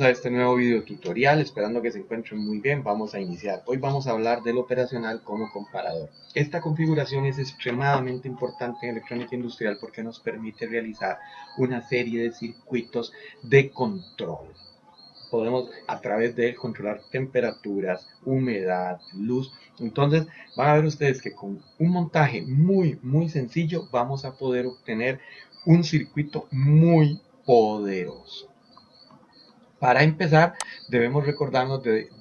Bienvenidos a este nuevo video tutorial, esperando que se encuentren muy bien. Vamos a iniciar. Hoy vamos a hablar del operacional como comparador. Esta configuración es extremadamente importante en electrónica industrial porque nos permite realizar una serie de circuitos de control. Podemos a través de él controlar temperaturas, humedad, luz. Entonces van a ver ustedes que con un montaje muy sencillo vamos a poder obtener un circuito muy poderoso. Para empezar, debemos recordarnos de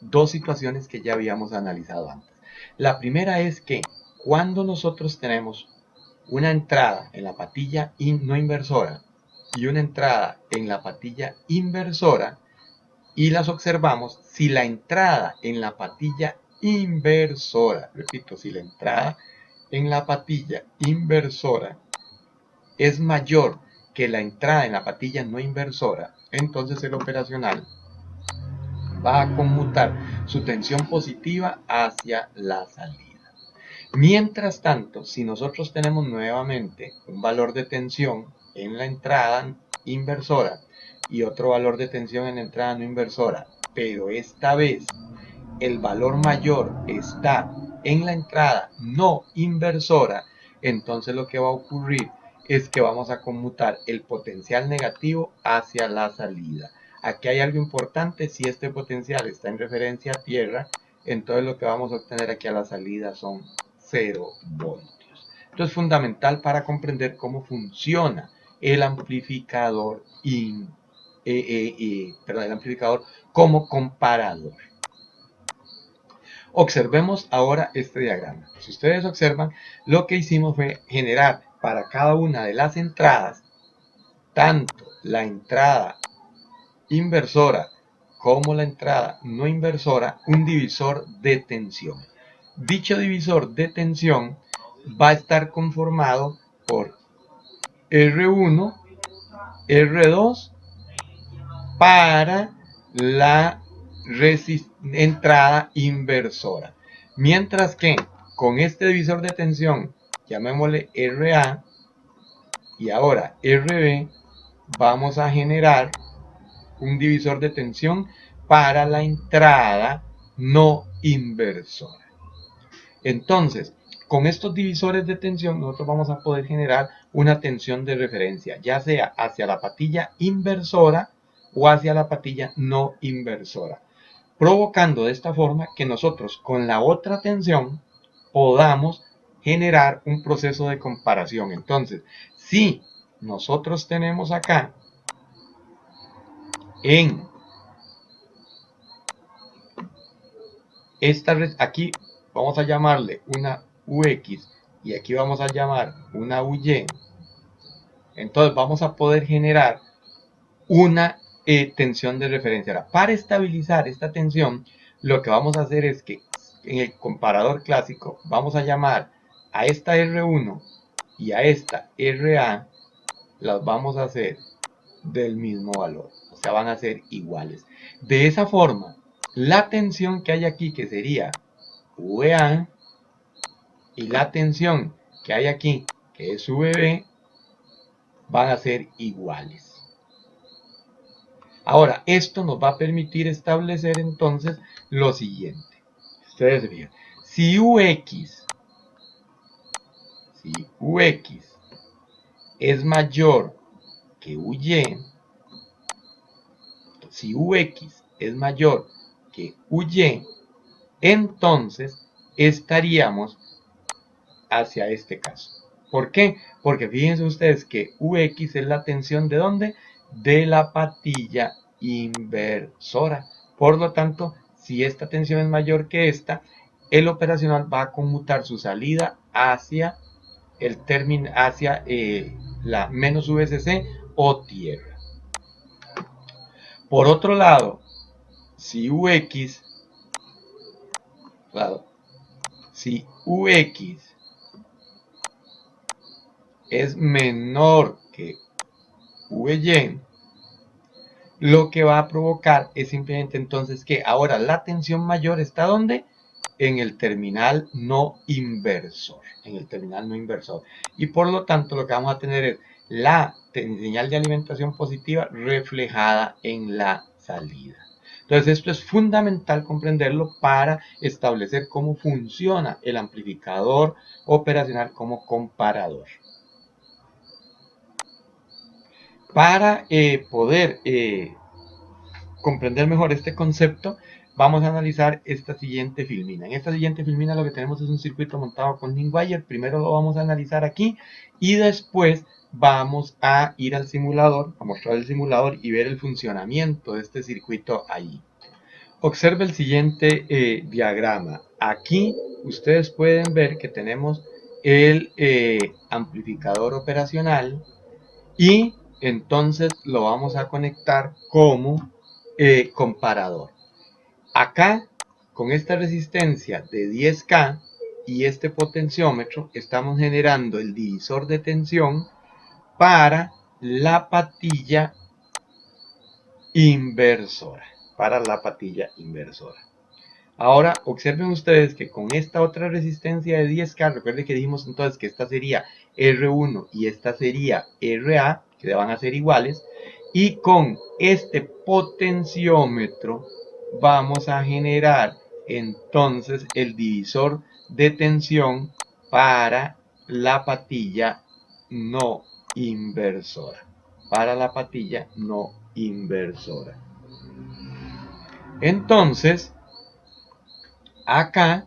dos situaciones que ya habíamos analizado antes. La primera es que cuando nosotros tenemos una entrada en la patilla no inversora y una entrada en la patilla inversora y las observamos, si la entrada en la patilla inversora, repito, si la entrada en la patilla inversora es mayor que la entrada en la patilla no inversora, entonces el operacional va a conmutar su tensión positiva hacia la salida. Mientras tanto, si nosotros tenemos nuevamente un valor de tensión en la entrada inversora y otro valor de tensión en la entrada no inversora, pero esta vez el valor mayor está en la entrada no inversora, entonces lo que va a ocurrir es que vamos a conmutar el potencial negativo hacia la salida. Aquí hay algo importante: si este potencial está en referencia a tierra, entonces lo que vamos a obtener aquí a la salida son 0 voltios. Esto es fundamental para comprender cómo funciona el amplificador, el amplificador como comparador. Observemos ahora este diagrama. Si ustedes observan, lo que hicimos fue generar para cada una de las entradas, tanto la entrada inversora como la entrada no inversora, un divisor de tensión. Dicho divisor de tensión va a estar conformado por R1, R2 para la entrada inversora. Mientras que con este divisor de tensión, llamémosle RA y ahora RB, vamos a generar un divisor de tensión para la entrada no inversora. Entonces, con estos divisores de tensión nosotros vamos a poder generar una tensión de referencia, ya sea hacia la patilla inversora o hacia la patilla no inversora, provocando de esta forma que nosotros con la otra tensión podamos generar un proceso de comparación. Entonces, si nosotros tenemos acá en esta, aquí vamos a llamarle una UX y aquí vamos a llamar una UY, entonces vamos a poder generar una tensión de referencia. Ahora, para estabilizar esta tensión, lo que vamos a hacer es que en el comparador clásico vamos a llamar a esta R1 y a esta RA, las vamos a hacer del mismo valor, o sea, van a ser iguales. De esa forma, la tensión que hay aquí, que sería VA, y la tensión que hay aquí, que es VB, van a ser iguales. Ahora, esto nos va a permitir establecer entonces lo siguiente. Ustedes se fijan, si UX es mayor que UY, si UX es mayor que UY, entonces estaríamos hacia este caso. ¿Por qué? Porque fíjense ustedes que UX es la tensión ¿de dónde? De la patilla inversora. Por lo tanto, si esta tensión es mayor que esta, el operacional va a conmutar su salida hacia el término, hacia la menos VSC o tierra. Por otro lado, si UX es menor que VY, lo que va a provocar es simplemente entonces que ahora la tensión mayor está ¿dónde? En el terminal no inversor, y por lo tanto lo que vamos a tener es la señal de alimentación positiva reflejada en la salida. Entonces esto es fundamental comprenderlo para establecer cómo funciona el amplificador operacional como comparador. Para poder comprender mejor este concepto, vamos a analizar esta siguiente filmina. En esta siguiente filmina lo que tenemos es un circuito montado con LinkWire. Primero lo vamos a analizar aquí y después vamos a ir al simulador, a mostrar el simulador y ver el funcionamiento de este circuito allí. Observe el siguiente diagrama. Aquí ustedes pueden ver que tenemos el amplificador operacional y entonces lo vamos a conectar como comparador. Acá, con esta resistencia de 10K y este potenciómetro, estamos generando el divisor de tensión para la patilla inversora. Ahora, observen ustedes que con esta otra resistencia de 10K, recuerden que dijimos entonces que esta sería R1 y esta sería RA, que van a ser iguales, y con este potenciómetro vamos a generar entonces el divisor de tensión para la patilla no inversora. Entonces, acá,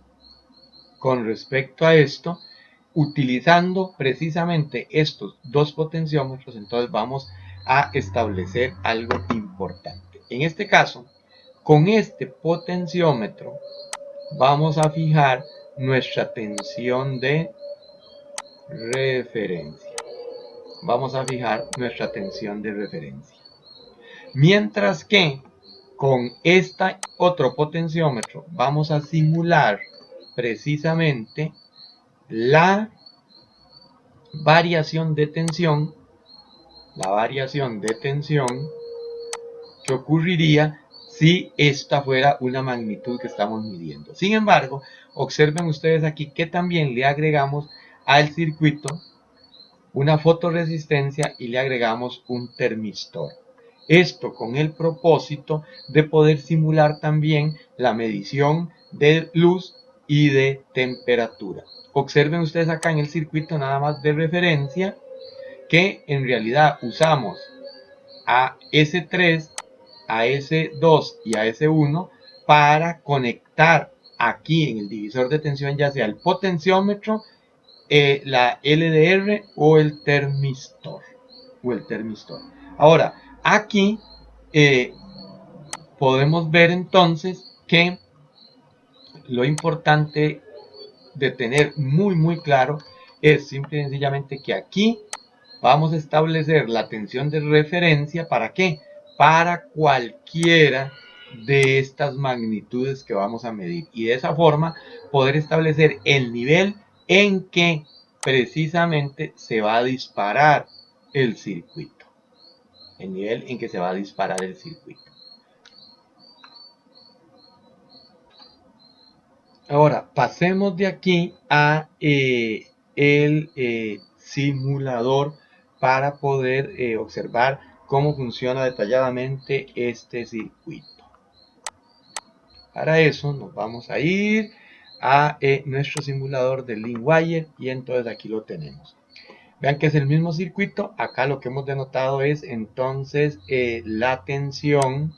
con respecto a esto, utilizando precisamente estos dos potenciómetros, entonces vamos a establecer algo importante. En este caso, con este potenciómetro vamos a fijar nuestra tensión de referencia. Mientras que con este otro potenciómetro vamos a simular precisamente la variación de tensión que ocurriría si esta fuera una magnitud que estamos midiendo. Sin embargo, observen ustedes aquí que también le agregamos al circuito una fotoresistencia y le agregamos un termistor. Esto con el propósito de poder simular también la medición de luz y de temperatura. Observen ustedes acá en el circuito nada más de referencia que en realidad usamos a S3, a S2 y a S1 para conectar aquí en el divisor de tensión ya sea el potenciómetro, la LDR o el termistor. Ahora, aquí podemos ver entonces que lo importante de tener muy claro es simple y sencillamente que aquí vamos a establecer la tensión de referencia. ¿Para qué? Para cualquiera de estas magnitudes que vamos a medir y de esa forma poder establecer el nivel en que precisamente se va a disparar el circuito. Ahora pasemos de aquí a el simulador para poder observar cómo funciona detalladamente este circuito. Para eso nos vamos a ir a nuestro simulador de LinkWire y entonces aquí lo tenemos. Vean que es el mismo circuito. Acá lo que hemos denotado es entonces la tensión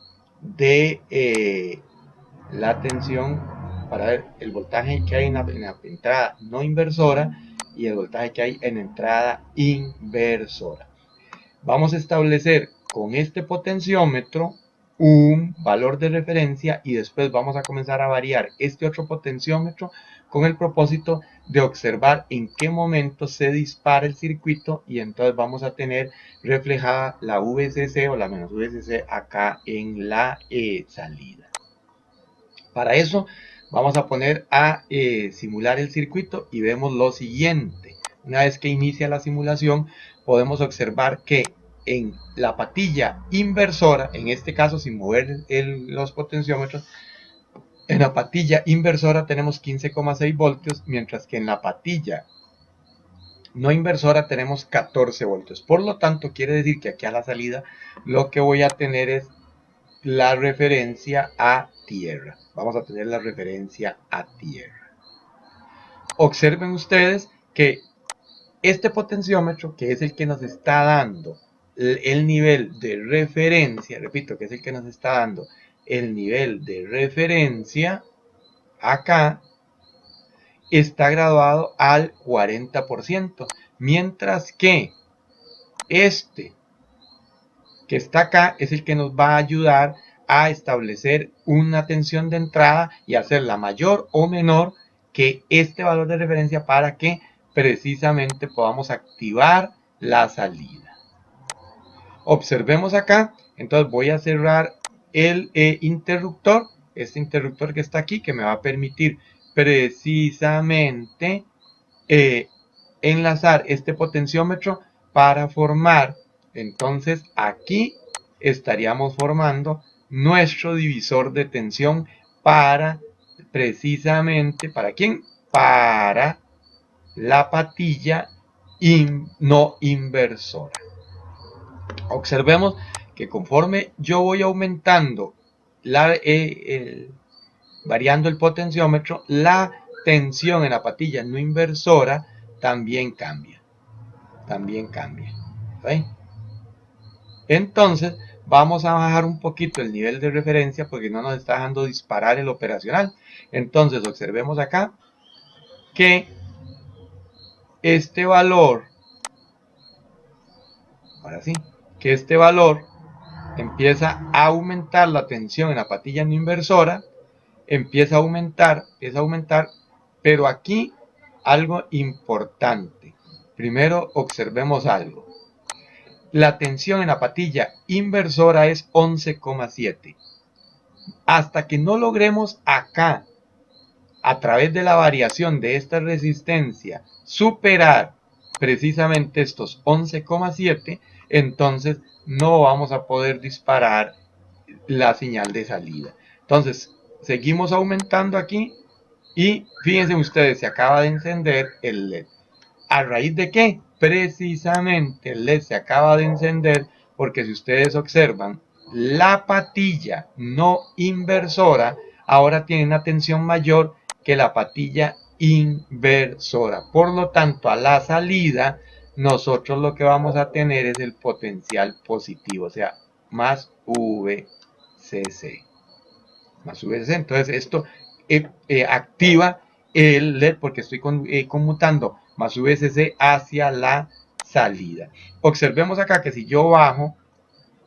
para ver el voltaje que hay en la entrada no inversora y el voltaje que hay en entrada inversora. Vamos a establecer con este potenciómetro un valor de referencia y después vamos a comenzar a variar este otro potenciómetro con el propósito de observar en qué momento se dispara el circuito y entonces vamos a tener reflejada la VCC o la menos VCC acá en la salida. Para eso vamos a poner a simular el circuito y vemos lo siguiente. Una vez que inicia la simulación podemos observar que en la patilla inversora, en este caso sin mover los potenciómetros, en la patilla inversora tenemos 15,6 voltios, mientras que en la patilla no inversora tenemos 14 voltios. Por lo tanto, quiere decir que aquí a la salida lo que voy a tener es la referencia a tierra. Vamos a tener la referencia a tierra. Observen ustedes que este potenciómetro, que es el que nos está dando el nivel de referencia, repito, que es el que nos está dando el nivel de referencia, acá está graduado al 40%, mientras que este que está acá es el que nos va a ayudar a establecer una tensión de entrada y hacerla mayor o menor que este valor de referencia para que precisamente podamos activar la salida. Observemos acá, entonces voy a cerrar el interruptor, este interruptor que está aquí, que me va a permitir precisamente enlazar este potenciómetro para formar, entonces aquí estaríamos formando nuestro divisor de tensión para precisamente, ¿para quién? Para la patilla no inversora. Observemos que conforme yo voy aumentando, variando el potenciómetro, la tensión en la patilla no inversora también cambia. ¿Sí? Entonces vamos a bajar un poquito el nivel de referencia porque no nos está dejando disparar el operacional. Entonces observemos acá que este valor, ahora sí, que este valor empieza a aumentar la tensión en la patilla no inversora, empieza a aumentar, pero aquí algo importante. Primero observemos algo. La tensión en la patilla inversora es 11,7. Hasta que no logremos acá, a través de la variación de esta resistencia, superar precisamente estos 11,7, entonces no vamos a poder disparar la señal de salida. Entonces, seguimos aumentando aquí y fíjense ustedes, se acaba de encender el LED. ¿A raíz de qué? Precisamente el LED se acaba de encender porque si ustedes observan, la patilla no inversora ahora tiene una tensión mayor que la patilla inversora. Por lo tanto, a la salida, nosotros lo que vamos a tener es el potencial positivo, o sea, más VCC. Más VCC. Entonces, esto activa el LED porque estoy conmutando más VCC hacia la salida. Observemos acá que si yo bajo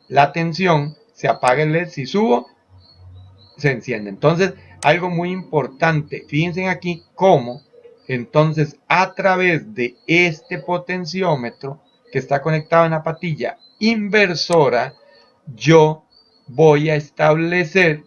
la tensión, se apaga el LED, si subo, se enciende. Entonces, algo muy importante, fíjense aquí cómo, entonces, a través de este potenciómetro que está conectado en la patilla inversora, yo voy a establecer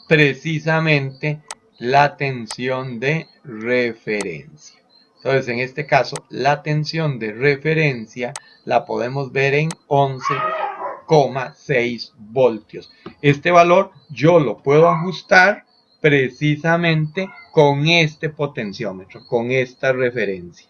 precisamente la tensión de referencia. Entonces, en este caso, la tensión de referencia la podemos ver en 11,6 voltios. Este valor yo lo puedo ajustar precisamente con este potenciómetro, con esta referencia.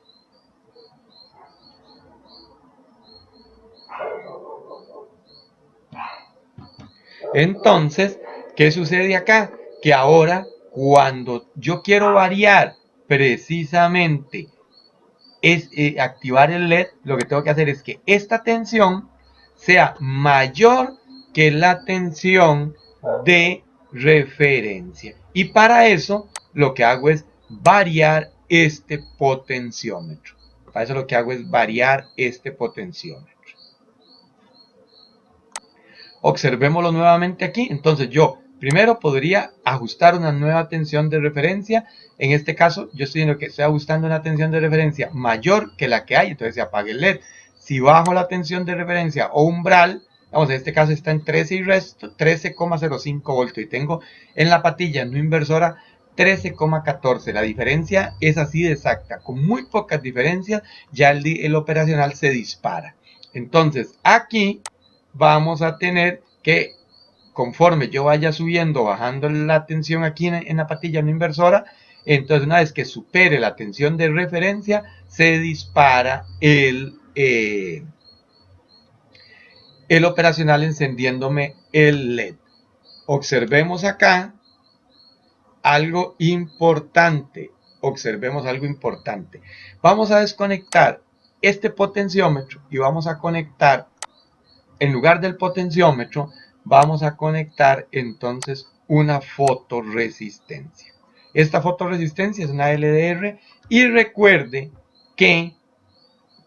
Entonces, ¿qué sucede acá? Que ahora, cuando yo quiero variar precisamente es activar el LED, lo que tengo que hacer es que esta tensión sea mayor que la tensión de referencia. Y para eso lo que hago es variar este potenciómetro. Para eso lo que hago es variar este potenciómetro. Observémoslo nuevamente aquí. Entonces yo primero podría ajustar una nueva tensión de referencia. En este caso yo estoy diciendo que estoy ajustando una tensión de referencia mayor que la que hay. Entonces se apaga el LED. Si bajo la tensión de referencia o umbral, vamos, en este caso está en 13 y resto, 13,05 voltios. Y tengo en la patilla no inversora 13,14. La diferencia es así de exacta. Con muy pocas diferencias ya el operacional se dispara. Entonces aquí vamos a tener que, conforme yo vaya subiendo, bajando la tensión aquí en la patilla no inversora, entonces una vez que supere la tensión de referencia, se dispara el operacional encendiéndome el LED. Observemos acá algo importante. Observemos algo importante. Vamos a desconectar este potenciómetro y vamos a conectar, en lugar del potenciómetro, vamos a conectar entonces una fotorresistencia. Esta fotorresistencia es una LDR y recuerde que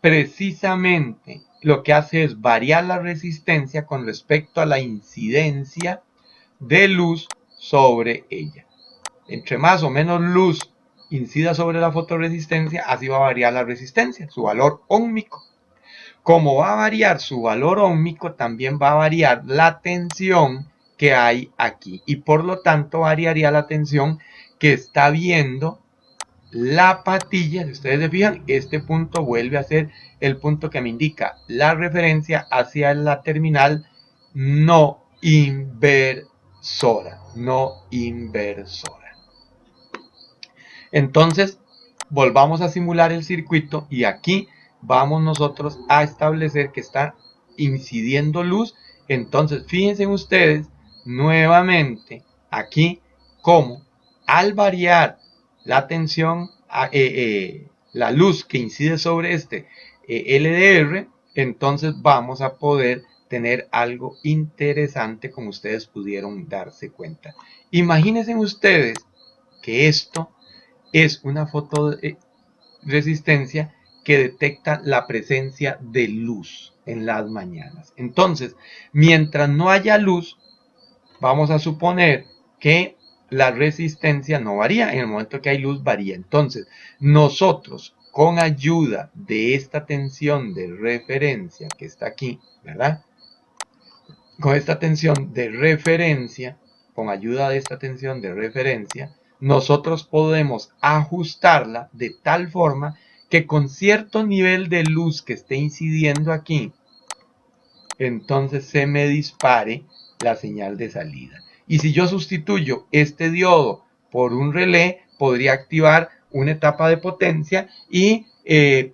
precisamente lo que hace es variar la resistencia con respecto a la incidencia de luz sobre ella. Entre más o menos luz incida sobre la fotorresistencia, así va a variar la resistencia, su valor óhmico. Como va a variar su valor óhmico, también va a variar la tensión que hay aquí. Y por lo tanto variaría la tensión que está viendo la patilla. Si ustedes se fijan, este punto vuelve a ser el punto que me indica la referencia hacia la terminal no inversora. No inversora. Entonces, volvamos a simular el circuito y aquí vamos nosotros a establecer que está incidiendo luz. Entonces, fíjense ustedes nuevamente aquí cómo al variar la tensión, la luz que incide sobre este LDR, entonces vamos a poder tener algo interesante como ustedes pudieron darse cuenta. Imagínense ustedes que esto es una fotoresistencia que detecta la presencia de luz en las mañanas. Entonces, mientras no haya luz, vamos a suponer que la resistencia no varía. En el momento que hay luz, varía. Entonces, nosotros, con ayuda de esta tensión de referencia que está aquí, ¿verdad? Con esta tensión de referencia, con ayuda de esta tensión de referencia, nosotros podemos ajustarla de tal forma que con cierto nivel de luz que esté incidiendo aquí, entonces se me dispare la señal de salida. Y si yo sustituyo este diodo por un relé, podría activar una etapa de potencia y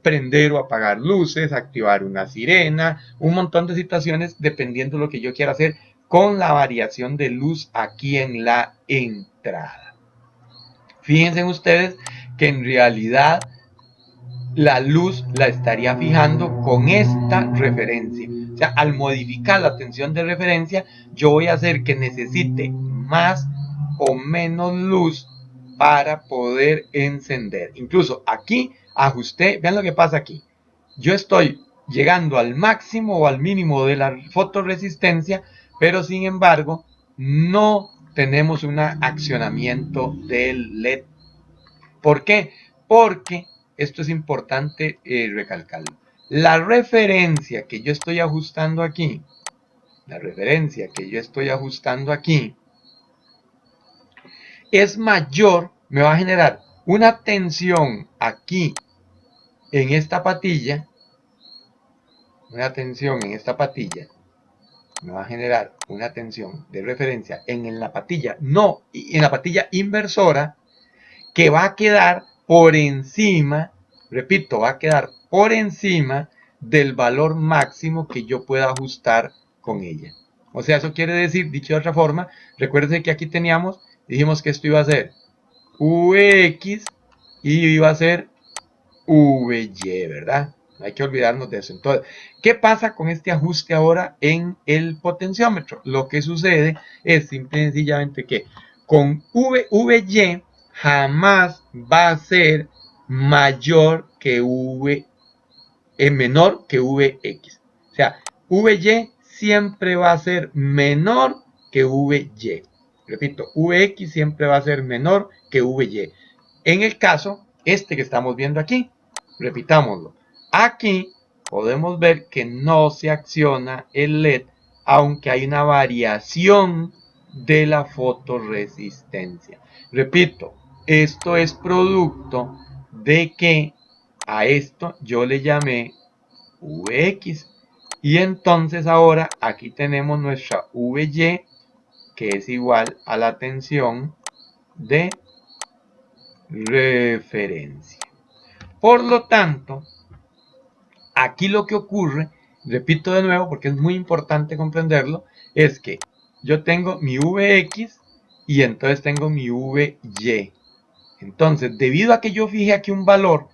prender o apagar luces, activar una sirena, un montón de situaciones dependiendo de lo que yo quiera hacer con la variación de luz aquí en la entrada. Fíjense ustedes que en realidad la luz la estaría fijando con esta referencia. O sea, al modificar la tensión de referencia, yo voy a hacer que necesite más o menos luz para poder encender. Incluso aquí ajusté, vean lo que pasa aquí. Yo estoy llegando al máximo o al mínimo de la fotorresistencia, pero sin embargo no tenemos un accionamiento del LED. ¿Por qué? Porque esto es importante recalcarlo. La referencia que yo estoy ajustando aquí, es mayor, me va a generar una tensión aquí en esta patilla, me va a generar una tensión de referencia en la patilla, no, en la patilla inversora, que va a quedar por encima, repito, va a quedar por encima del valor máximo que yo pueda ajustar con ella. O sea, eso quiere decir, dicho de otra forma, recuerden que aquí dijimos que esto iba a ser Vx y iba a ser Vy, ¿verdad? No hay que olvidarnos de eso. Entonces, ¿qué pasa con este ajuste ahora en el potenciómetro? Lo que sucede es simple y sencillamente que con Vy jamás va a ser mayor que menor que Vx. O sea, Vy siempre va a ser menor que Vy. Repito, Vx siempre va a ser menor que Vy. En el caso, este que estamos viendo aquí, repitámoslo. Aquí podemos ver que no se acciona el LED, aunque hay una variación de la fotorresistencia. Repito, esto es producto de que a esto yo le llamé Vx. Y entonces ahora aquí tenemos nuestra Vy, que es igual a la tensión de referencia. Por lo tanto, aquí lo que ocurre repito de nuevo porque es muy importante comprenderlo, es que yo tengo mi Vx y entonces tengo mi Vy. Entonces, debido a que yo fijé aquí un valor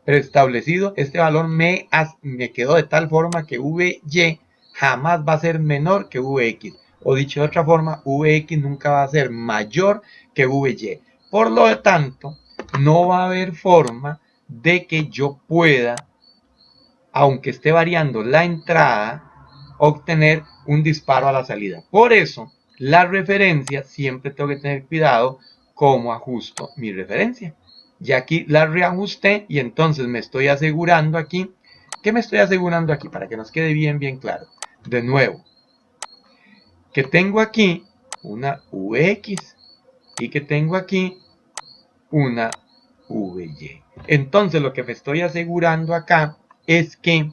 preestablecido, este valor me quedó de tal forma que Vy jamás va a ser menor que Vx. O dicho de otra forma, Vx nunca va a ser mayor que Vy. Por lo tanto, no va a haber forma de que yo pueda, aunque esté variando la entrada, obtener un disparo a la salida. Por eso, la referencia siempre tengo que tener cuidado cómo ajusto mi referencia. Y aquí la reajusté y entonces me estoy asegurando aquí. ¿Qué me estoy asegurando aquí? Para que nos quede bien claro. De nuevo, que tengo aquí una Vx y que tengo aquí una Vy. Entonces lo que me estoy asegurando acá es que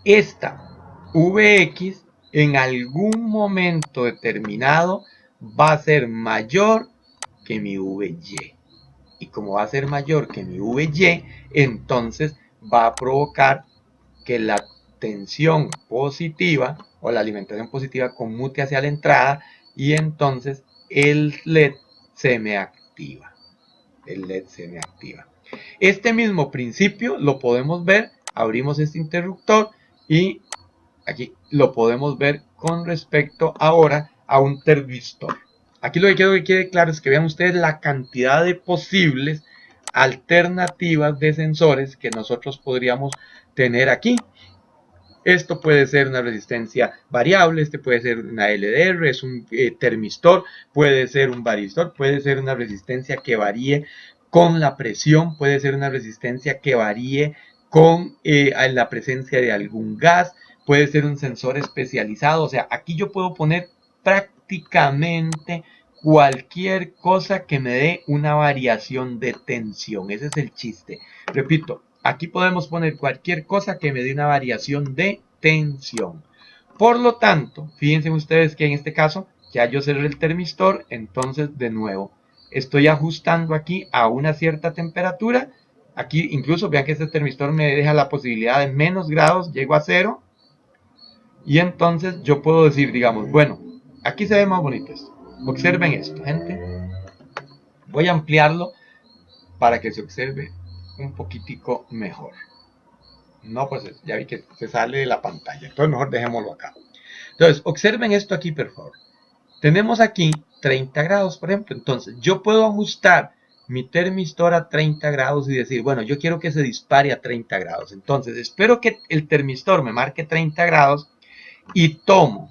esta Vx en algún momento determinado va a ser mayor que mi Vy. Y como va a ser mayor que mi Vy, entonces va a provocar que la tensión positiva o la alimentación positiva conmute hacia la entrada y entonces el LED se me activa. El LED se me activa. Este mismo principio lo podemos ver, abrimos este interruptor y aquí lo podemos ver con respecto ahora a un termistor. Aquí lo que quiero que quede claro es que vean ustedes la cantidad de posibles alternativas de sensores que nosotros podríamos tener aquí. Esto puede ser una resistencia variable, este puede ser una LDR, es un termistor, puede ser un varistor, puede ser una resistencia que varíe con la presión, puede ser una resistencia que varíe con la presencia de algún gas, puede ser un sensor especializado. O sea, aquí yo puedo poner prácticamente cualquier cosa que me dé una variación de tensión. Ese es el chiste. Repito, aquí podemos poner cualquier cosa que me dé una variación de tensión. Por lo tanto, fíjense ustedes que en este caso ya yo cerré el termistor, entonces de nuevo estoy ajustando aquí a una cierta temperatura. Aquí incluso vean que este termistor me deja la posibilidad de menos grados, llego a 0. Y entonces yo puedo decir, digamos, bueno, aquí se ve más bonito esto. Observen esto, gente. Voy a ampliarlo para que se observe un poquitico mejor. No, pues ya vi que se sale de la pantalla. Entonces mejor dejémoslo acá. Entonces, observen esto aquí, por favor. Tenemos aquí 30 grados, por ejemplo. Entonces, yo puedo ajustar mi termistor a 30 grados y decir, bueno, yo quiero que se dispare a 30 grados. Entonces, espero que el termistor me marque 30 grados y tomo.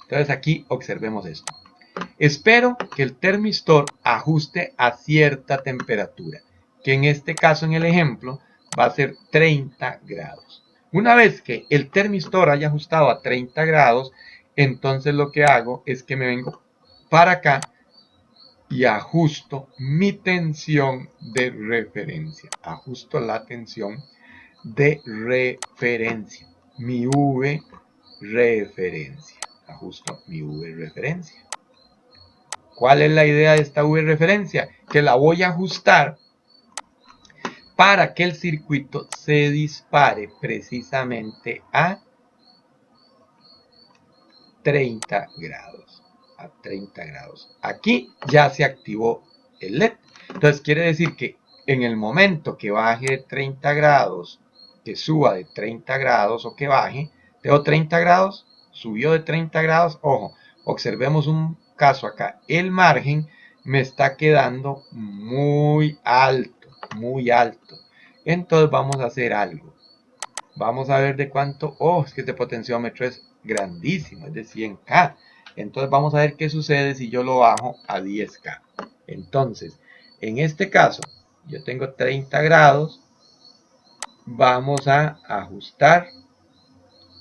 Entonces, aquí observemos esto. Espero que el termistor ajuste a cierta temperatura, que en este caso, en el ejemplo, va a ser 30 grados. Una vez que el termistor haya ajustado a 30 grados, entonces lo que hago es que me vengo para acá y ajusto mi tensión de referencia. Ajusto la tensión de referencia. Mi V referencia. Ajusto mi V referencia. ¿Cuál es la idea de esta V referencia? Que la voy a ajustar para que el circuito se dispare precisamente a 30 grados. A 30 grados. Aquí ya se activó el LED. Entonces quiere decir que en el momento que baje de 30 grados, que suba de 30 grados o que baje, tengo 30 grados, subió de 30 grados, ojo, observemos un caso acá. El margen me está quedando muy alto, muy alto. Entonces vamos a hacer algo. Vamos a ver de cuánto. Oh, es que este potenciómetro es grandísimo, es de 100K. Entonces vamos a ver qué sucede si yo lo bajo a 10K. Entonces, en este caso, yo tengo 30 grados. Vamos a ajustar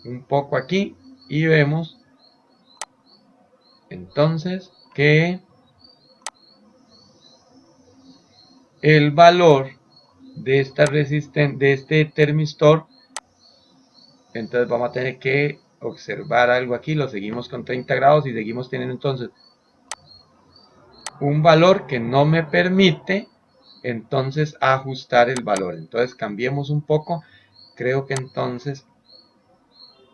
un poco aquí y vemos entonces que el valor de esta de este termistor, entonces vamos a tener que observar algo aquí. Lo seguimos con 30 grados y seguimos teniendo entonces un valor que no me permite entonces ajustar el valor. Entonces cambiemos un poco. Creo que entonces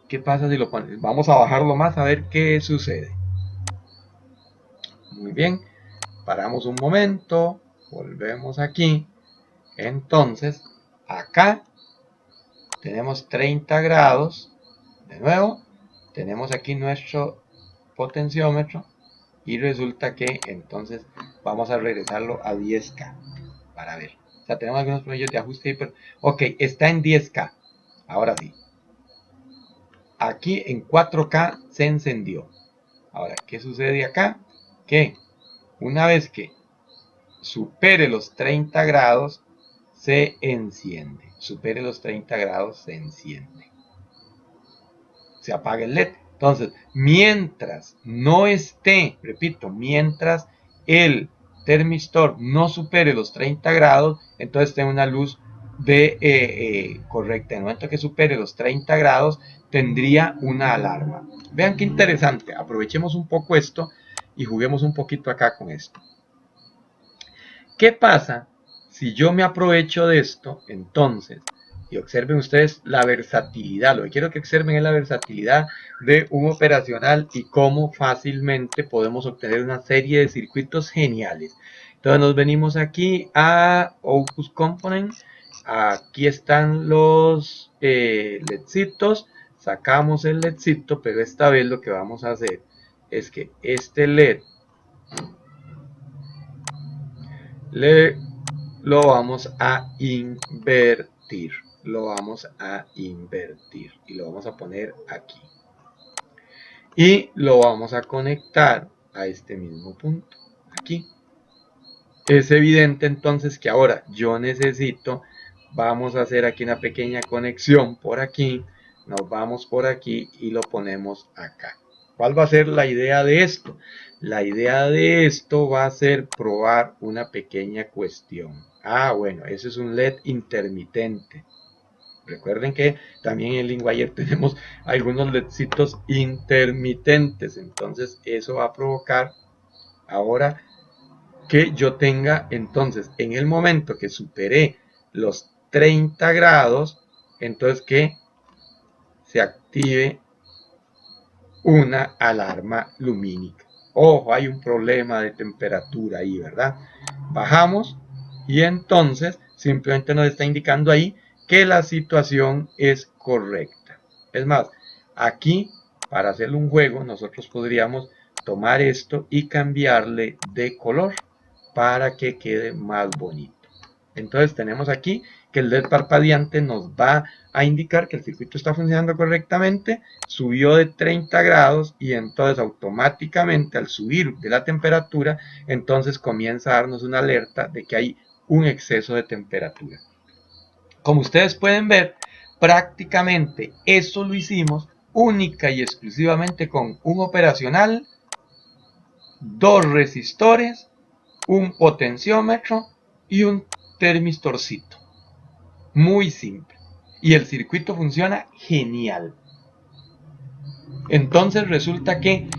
¿Qué pasa si lo ponemos? Vamos a bajarlo más a ver qué sucede. Muy bien, paramos un momento, volvemos aquí. Entonces, acá tenemos 30 grados. De nuevo, tenemos aquí nuestro potenciómetro y resulta que entonces vamos a regresarlo a 10K para ver. O sea, tenemos algunos problemas de ajuste. Pero, ok, está en 10K. Ahora sí. Aquí en 4K se encendió. Ahora, ¿qué sucede acá? Que una vez que supere los 30 grados, se enciende. Supere los 30 grados, se enciende. Se apaga el LED. Entonces, mientras no esté, repito, mientras el termistor no supere los 30 grados, entonces tiene una luz correcta. En el momento que supere los 30 grados, tendría una alarma. Vean qué interesante. Aprovechemos un poco esto y juguemos un poquito acá con esto. ¿Qué pasa si yo me aprovecho de esto? Entonces, y observen ustedes la versatilidad. Lo que quiero que observen es la versatilidad de un operacional y cómo fácilmente podemos obtener una serie de circuitos geniales. Entonces nos venimos aquí a Opus Component. Aquí están los LEDcitos. Sacamos el LEDcito, pero esta vez lo que vamos a hacer es que este LED lo vamos a invertir. Lo vamos a invertir y lo vamos a poner aquí. Y lo vamos a conectar a este mismo punto, aquí. Es evidente entonces que ahora yo necesito, vamos a hacer aquí una pequeña conexión por aquí, nos vamos por aquí y lo ponemos acá. ¿Cuál va a ser la idea de esto? La idea de esto va a ser probar una pequeña cuestión. Bueno, eso es un LED intermitente. Recuerden que también en LinkWire tenemos algunos LEDcitos intermitentes. Entonces eso va a provocar ahora que yo tenga, entonces, en el momento que superé los 30 grados, entonces que se active una alarma lumínica. Ojo, hay un problema de temperatura ahí, ¿verdad? Bajamos y entonces simplemente nos está indicando ahí que la situación es correcta. Es más, aquí, para hacerle un juego, nosotros podríamos tomar esto y cambiarle de color para que quede más bonito. Entonces tenemos aquí que el LED parpadeante nos va a indicar que el circuito está funcionando correctamente, subió de 30 grados y entonces automáticamente al subir de la temperatura, entonces comienza a darnos una alerta de que hay un exceso de temperatura. Como ustedes pueden ver, prácticamente esto lo hicimos única y exclusivamente con un operacional, dos resistores, un potenciómetro y un termistorcito. Muy simple. Y el circuito funciona genial. Entonces resulta que,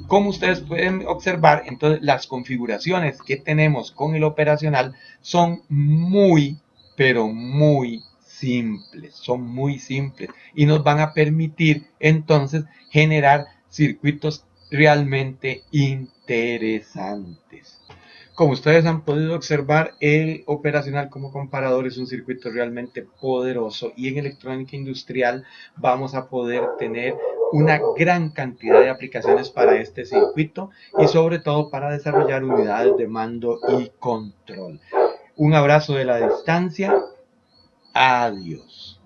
como ustedes pueden observar, entonces las configuraciones que tenemos con el operacional son muy, pero muy simples. Son muy simples. Y nos van a permitir entonces generar circuitos realmente interesantes. Como ustedes han podido observar, el operacional como comparador es un circuito realmente poderoso y en electrónica industrial vamos a poder tener una gran cantidad de aplicaciones para este circuito y sobre todo para desarrollar unidades de mando y control. Un abrazo de la distancia. Adiós.